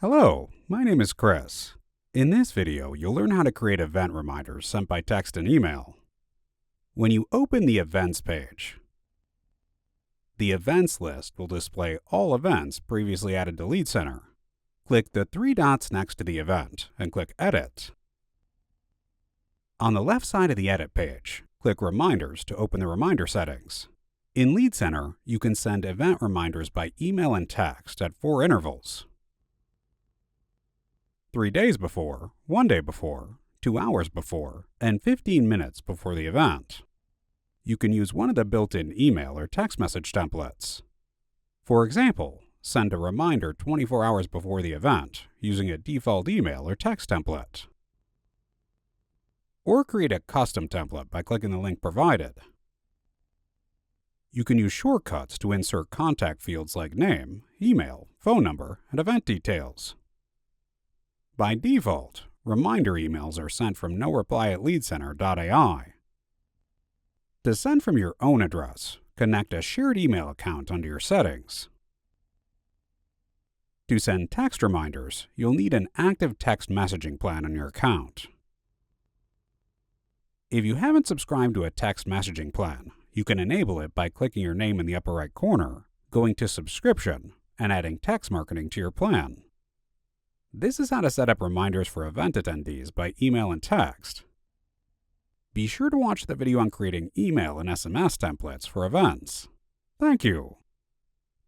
Hello, my name is Chris. In this video, you'll learn how to create event reminders sent by text and email. When you open the Events page, the Events list will display all events previously added to Lead Center. Click the three dots next to the event and click Edit. On the left side of the Edit page, click Reminders to open the reminder settings. In Lead Center, you can send event reminders by email and text at 4 intervals: 3 days before, 1 day before, 2 hours before, and 15 minutes before the event. You can use one of the built-in email or text message templates. For example, send a reminder 24 hours before the event using a default email or text template. Or create a custom template by clicking the link provided. You can use shortcuts to insert contact fields like name, email, phone number, and event details. By default, reminder emails are sent from noreply@leadcenter.ai. To send from your own address, connect a shared email account under your settings. To send text reminders, you'll need an active text messaging plan on your account. If you haven't subscribed to a text messaging plan, you can enable it by clicking your name in the upper right corner, going to Subscription, and adding text marketing to your plan. This is how to set up reminders for event attendees by email and text. Be sure to watch the video on creating email and SMS templates for events. Thank you.